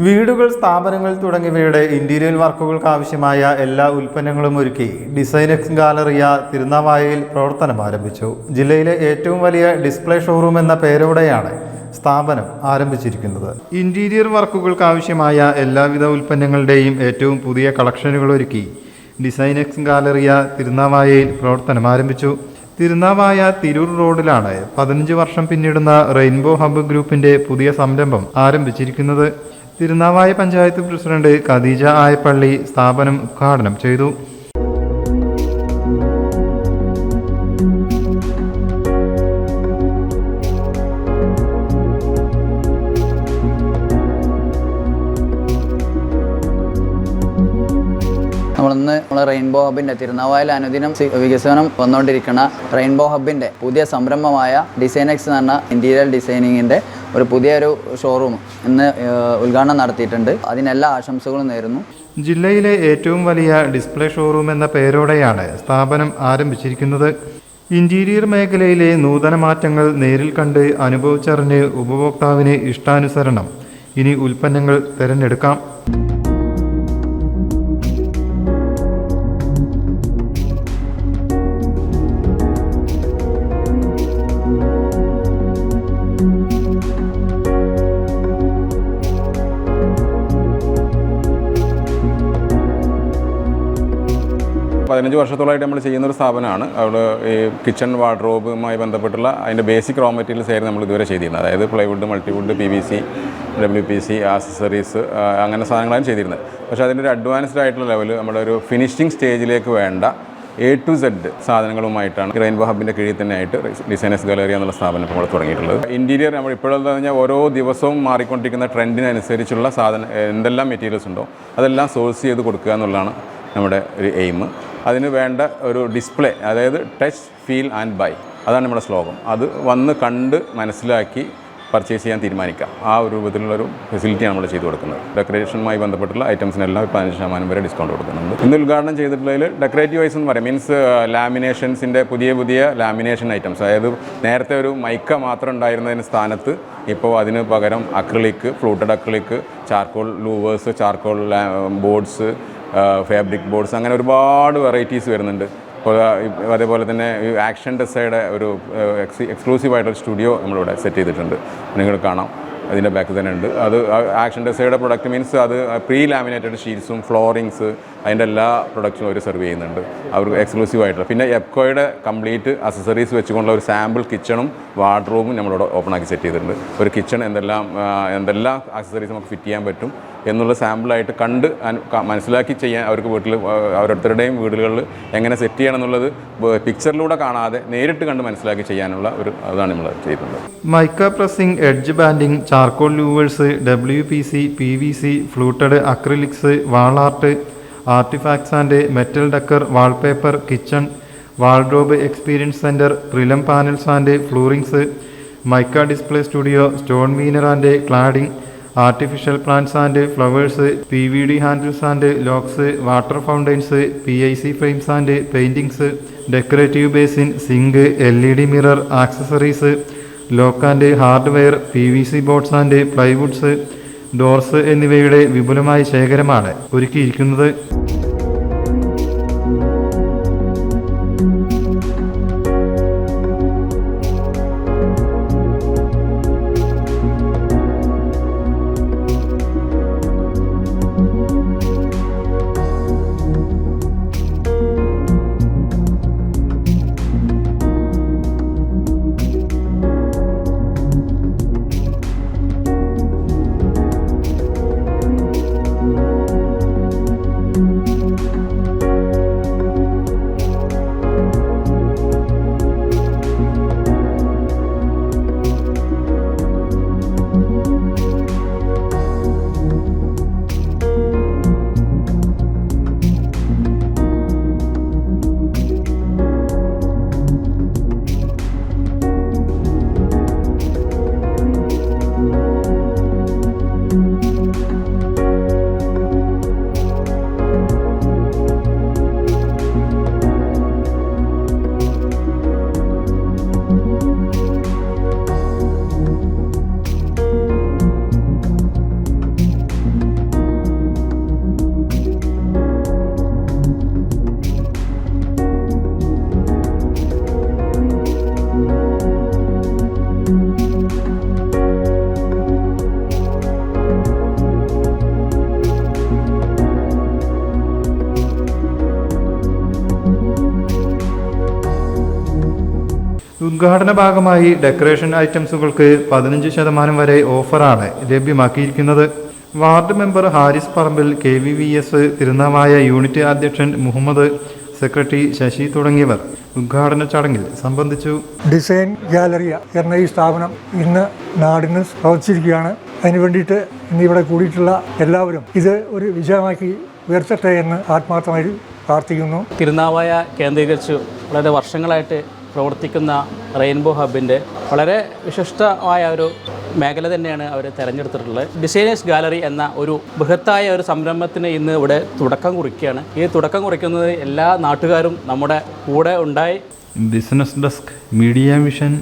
വീടുകൾ, സ്ഥാപനങ്ങൾ തുടങ്ങിയവയുടെ ഇന്റീരിയർ വർക്കുകൾക്ക് ആവശ്യമായ എല്ലാ ഉൽപ്പന്നങ്ങളും ഒരുക്കി ഡിസൈനെക്സ് ഗാലറിയ തിരുനാവായയിൽ പ്രവർത്തനം ആരംഭിച്ചു. ജില്ലയിലെ ഏറ്റവും വലിയ ഡിസ്പ്ലേ ഷോറൂം എന്ന പേരോടെയാണ് സ്ഥാപനം ആരംഭിച്ചിരിക്കുന്നത്. ഇന്റീരിയർ വർക്കുകൾക്ക് ആവശ്യമായ എല്ലാവിധ ഉൽപ്പന്നങ്ങളുടെയും ഏറ്റവും പുതിയ കളക്ഷനുകൾ ഒരുക്കി ഡിസൈനെക്സ് ഗാലറിയ തിരുനാവായയിൽ പ്രവർത്തനം ആരംഭിച്ചു. തിരുനാവായ തിരൂർ റോഡിലാണ് 15 വർഷം പിന്നിടുന്ന റെയിൻബോ ഹബ്ബ് ഗ്രൂപ്പിന്റെ പുതിയ സംരംഭം ആരംഭിച്ചിരിക്കുന്നത്. തിരുനാവായ പഞ്ചായത്ത് പ്രസിഡന്റ് ഖദീജ ആയപ്പള്ളി സ്ഥാപനം ഉദ്ഘാടനം ചെയ്തു. നമ്മളെ റെയിൻബോ ഹബിൻ്റെ തിരുനാവായയിൽ അനുദിനം വികസനം വന്നുകൊണ്ടിരിക്കുന്ന റെയിൻബോ ഹബിൻ്റെ പുതിയ സംരംഭമായ ഡിസൈനെക്സ് എന്ന് പറഞ്ഞ ഇൻറ്റീരിയർ ഡിസൈനിങ്ങിൻ്റെ ഒരു പുതിയൊരു ഷോറൂം ഇന്ന് ഉദ്ഘാടനം നടത്തിയിട്ടുണ്ട്. അതിനെല്ലാ ആശംസകളും നേരുന്നു. ജില്ലയിലെ ഏറ്റവും വലിയ ഡിസ്പ്ലേ ഷോറൂം എന്ന പേരോടെയാണ് സ്ഥാപനം ആരംഭിച്ചിരിക്കുന്നത്. ഇന്റീരിയർ മേഖലയിലെ നൂതന മാറ്റങ്ങൾ നേരിൽ കണ്ട് അനുഭവിച്ചറിഞ്ഞ് ഉപഭോക്താവിന് ഇഷ്ടാനുസരണം ഇനി ഉൽപ്പന്നങ്ങൾ തിരഞ്ഞെടുക്കാം. പതിനഞ്ച് വർഷത്തോളമായിട്ട് നമ്മൾ ചെയ്യുന്നൊരു സ്ഥാപനമാണ്. അവിടെ ഈ കിച്ചൺ വാർഡ്രോബുമായി ബന്ധപ്പെട്ടുള്ള അതിൻ്റെ ബേസിക് റോ മെറ്റീരിയൽസ് ആയിരുന്നു നമ്മൾ ഇതുവരെ ചെയ്തിരുന്നത്. അതായത് plywood, multiwood, PVC, WPC, accessories, അങ്ങനെ സാധനങ്ങളാണ് ചെയ്തിരുന്നത്. പക്ഷേ അതിൻ്റെ ഒരു അഡ്വാൻസ്ഡ് ആയിട്ടുള്ള ലെവൽ നമ്മുടെ ഒരു ഫിനിഷിംഗ് സ്റ്റേജിലേക്ക് വേണ്ട A to Z സാധനങ്ങളുമായിട്ടാണ് റെയിൻബോ ഹബിൻ്റെ കീഴിൽ തന്നെ ആയിട്ട് ഡിസൈനേഴ്സ് ഗാലറി എന്നുള്ള സ്ഥാപനം നമ്മൾ തുടങ്ങിയിട്ടുള്ളത്. ഇൻറ്റീരിയർ നമ്മൾ ഇപ്പോഴെന്ന് പറഞ്ഞാൽ ഓരോ ദിവസവും മാറിക്കൊണ്ടിരിക്കുന്ന ട്രെൻഡിനനുസരിച്ചുള്ള എന്തെല്ലാം മെറ്റീരിയൽസ് ഉണ്ടോ അതെല്ലാം സോഴ്സ് ചെയ്ത് കൊടുക്കുക എന്നുള്ളതാണ് നമ്മുടെ ഒരു എയിം. അതിന് വേണ്ട ഒരു ഡിസ്പ്ലേ, അതായത് ടച്ച്, ഫീൽ ആൻഡ് ബൈ, അതാണ് നമ്മുടെ സ്ലോഗൻ. അത് വന്ന് കണ്ട് മനസ്സിലാക്കി പർച്ചേസ് ചെയ്യാൻ തീരുമാനിക്കാം. ആ ഒരു രൂപത്തിലുള്ളൊരു ഫെസിലിറ്റിയാണ് നമ്മൾ ചെയ്തു കൊടുക്കുന്നത്. ഡെക്കറേഷനുമായി ബന്ധപ്പെട്ടുള്ള ഐറ്റംസിനെല്ലാം 15% വരെ ഡിസ്കൗണ്ട് കൊടുക്കുന്നുണ്ട്. ഇന്ന് ഉദ്ഘാടനം ചെയ്തിട്ടുള്ളതിൽ ഡെക്കറേറ്റീവ് വൈസ് എന്ന് പറയും, മീൻസ് ലാമിനേഷൻസിൻ്റെ പുതിയ ലാമിനേഷൻ ഐറ്റംസ്. അതായത് നേരത്തെ ഒരു മൈക്ക മാത്രം ഉണ്ടായിരുന്നതിന് സ്ഥാനത്ത് ഇപ്പോൾ അതിന് പകരം acrylic, fluted acrylic, charcoal louvres, charcoal boards, fabric boards, അങ്ങനെ ഒരുപാട് വെറൈറ്റീസ് വരുന്നുണ്ട്. അപ്പോൾ അതേപോലെ തന്നെ ഈ ആക്ഷൻ ഡെസയുടെ ഒരു എക്സ്ക്ലൂസീവായിട്ടൊരു സ്റ്റുഡിയോ നമ്മളിവിടെ സെറ്റ് ചെയ്തിട്ടുണ്ട്. നിങ്ങൾ കാണാം, അതിൻ്റെ ബാക്ക് തന്നെ ഉണ്ട്. അത് ആക്ഷൻ ഡെസയുടെ പ്രൊഡക്റ്റ് മീൻസ് അത് പ്രീ ലാമിനേറ്റഡ് ഷീറ്റ്സും ഫ്ലോറിങ്സ് അതിൻ്റെ എല്ലാ പ്രൊഡക്റ്റും അവർ സെർവ് ചെയ്യുന്നുണ്ട്. അവർക്ക് എക്സ്ക്ലൂസീവായിട്ടുള്ള. പിന്നെ എപ്കോയുടെ കംപ്ലീറ്റ് അക്സസറീസ് വെച്ചുകൊണ്ടുള്ള ഒരു സാമ്പിൾ കിച്ചണും വാർഡ്രോബും നമ്മളിവിടെ ഓപ്പണാക്കി സെറ്റ് ചെയ്തിട്ടുണ്ട്. ഒരു കിച്ചൺ എന്തെല്ലാം അക്സസറീസ് നമുക്ക് ഫിറ്റ് ചെയ്യാൻ പറ്റും എന്നുള്ള സാമ്പിളായിട്ട് കണ്ട് മനസ്സിലാക്കി ചെയ്യാൻ അവർക്ക് ഓരോരുത്തരുടെയും വീടുകളിൽ എങ്ങനെ സെറ്റ് ചെയ്യണം എന്നുള്ളത് പിക്ചറിലൂടെ കാണാതെ നേരിട്ട് കണ്ട് മനസ്സിലാക്കി ചെയ്യാനുള്ള അതാണ് നമ്മൾ ചെയ്തിട്ടുള്ളത്. Mica pressing, edge banding, charcoal louvres, WPC, PVC, fluted acrylics, wall art, artefacts and metal decor, wallpaper, kitchen, wardrobe experience centre, prelam panels and floorings, mica display studio, stone veneer and cladding, artificial plants and flowers, PVD handles and locks, water fountains, PIC frames and paintings, decorative basin, sink, LED mirror, accessories, lock and hardware, PVC boards and plywoods, doors എന്നിവയുടെ വിപുലമായ ശേഖരമാണ് ഒരുക്കിയിരിക്കുന്നത്. ഉദ്ഘാടന ഭാഗമായി decoration ഐറ്റംസുകൾക്ക് 15% വരെ ഓഫറാണ് ലഭ്യമാക്കിയിരിക്കുന്നത്. Ward member Haris പറമ്പിൽ, KVVS Thirunavaya unit അധ്യക്ഷൻ Muhammad, secretary Sasi തുടങ്ങിയവർ ഉദ്ഘാടന ചടങ്ങിൽ സംബന്ധിച്ചു. ഡിസൈൻ ഗാലറി എന്ന ഈ സ്ഥാപനം ഇന്ന് നാടിന് പ്രവർത്തിച്ചിരിക്കുകയാണ്. അതിനു വേണ്ടിയിട്ട് ഇന്നിവിടെ കൂടിയിട്ടുള്ള എല്ലാവരും ഇത് ഒരു വിജയമാക്കി ഉയർത്തട്ടെ എന്ന് ആത്മാർത്ഥമായി പ്രാർത്ഥിക്കുന്നു. തിരുനാവായ കേന്ദ്രീകരിച്ച് വളരെ വർഷങ്ങളായിട്ട് പ്രവർത്തിക്കുന്ന റെയിൻബോ ഹബിൻ്റെ വളരെ വിശിഷ്ടമായ ഒരു മേഖല തന്നെയാണ് അവർ തിരഞ്ഞെടുത്തിട്ടുള്ളത്. ഡിസൈനേഴ്സ് ഗാലറി എന്ന ഒരു ബൃഹത്തായ ഒരു സംരംഭത്തിന് ഇന്ന് ഇവിടെ തുടക്കം കുറിക്കുകയാണ്. ഈ തുടക്കം കുറിക്കുന്നത് എല്ലാ നാട്ടുകാരും നമ്മുടെ കൂടെ ഉണ്ടായി. Business desk, media vision.